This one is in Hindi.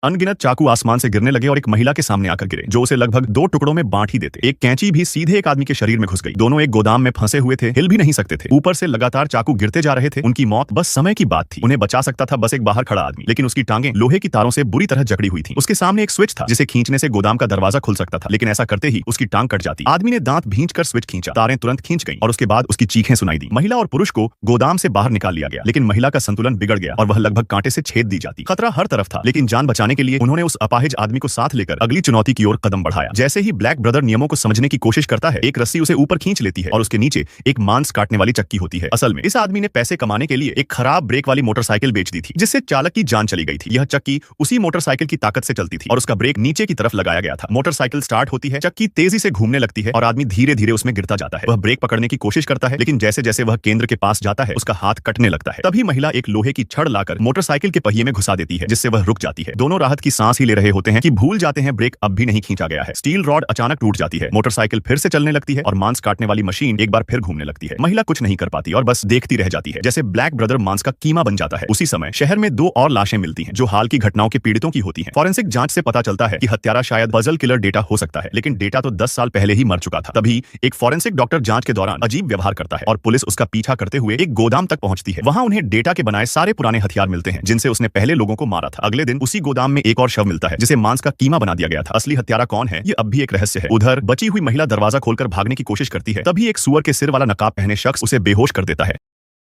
अनगिनत चाकू आसमान से गिरने लगे और एक महिला के सामने आकर गिरे, जो उसे लगभग 2 टुकड़ों में बांट ही देते। एक कैंची भी सीधे एक आदमी के शरीर में घुस गई। दोनों एक गोदाम में फंसे हुए थे, हिल भी नहीं सकते थे। ऊपर से लगातार चाकू गिरते जा रहे थे। उनकी मौत बस समय की बात थी। उन्हें बचा सकता था बस एक बाहर खड़ा आदमी, लेकिन उसकी टांगें लोहे की तारों से बुरी तरह जकड़ी हुई थी। उसके सामने एक स्विच था जिसे खींचने से गोदाम का दरवाजा खुल सकता था, लेकिन ऐसा करते ही उसकी टांग कट जाती। आदमी ने दांत भींचकर स्विच खींचा, तारें तुरंत खींच गईं और उसके बाद उसकी चीखें सुनाई दी। महिला और पुरुष को गोदाम से बाहर निकाल लिया गया, लेकिन महिला का संतुलन बिगड़ गया और वह लगभग कांटे से छेद दी जाती। खतरा हर तरफ था, लेकिन जान बचाने के लिए उन्होंने उस अपाहिज आदमी को साथ लेकर अगली चुनौती की ओर कदम बढ़ाया। जैसे ही ब्लैक ब्रदर नियमों को समझने की कोशिश करता है, एक रस्सी उसे ऊपर खींच लेती है और उसके नीचे एक मांस काटने वाली चक्की होती है। असल में इस आदमी ने पैसे कमाने के लिए एक खराब ब्रेक वाली मोटरसाइकिल बेच दी थी, जिससे चालक की जान चली गई थी। यह चक्की उसी मोटरसाइकिल की ताकत से चलती थी और उसका ब्रेक नीचे की तरफ लगाया गया था। मोटरसाइकिल स्टार्ट होती है, चक्की तेजी से घूमने लगती है और आदमी धीरे धीरे उसमें गिरता जाता है। वह ब्रेक पकड़ने की कोशिश करता है, लेकिन जैसे जैसे वह केंद्र के पास जाता है, उसका हाथ कटने लगता है। तभी महिला एक लोहे की छड़ लाकर मोटरसाइकिल के पहिए में घुसा देती है, जिससे वह रुक जाती है। दोनों राहत की सांस ही ले रहे होते हैं कि भूल जाते हैं ब्रेक अब भी नहीं खींचा गया है। स्टील रॉड अचानक टूट जाती है, मोटरसाइकिल फिर से चलने लगती है और मांस काटने वाली मशीन एक बार फिर घूमने लगती है। महिला कुछ नहीं कर पाती और बस देखती रह जाती है, जैसे ब्लैक ब्रदर मांस का कीमा बन जाता है। उसी समय शहर में 2 और लाशें मिलती हैं, जो हाल की घटनाओं के पीड़ितों की होती हैं। फॉरेंसिक जांच से पता चलता है कि हत्यारा शायद पजल किलर डेटा हो सकता है, लेकिन डेटा तो 10 साल पहले ही मर चुका था। तभी एक फॉरेंसिक डॉक्टर जांच के दौरान अजीब व्यवहार करता है और पुलिस उसका पीछा करते हुए एक गोदाम तक पहुंचती है। वहां उन्हें डेटा के बनाए सारे पुराने हथियार मिलते हैं, जिनसे उसने पहले लोगों को मारा था। अगले दिन उसी गोदाम में एक और शव मिलता है, जिसे मांस का कीमा बना दिया गया था। असली हत्यारा कौन है, ये अब भी एक रहस्य है। उधर बची हुई महिला दरवाजा खोलकर भागने की कोशिश करती है, तभी एक सुअर के सिर वाला नकाब पहने शख्स उसे बेहोश कर देता है।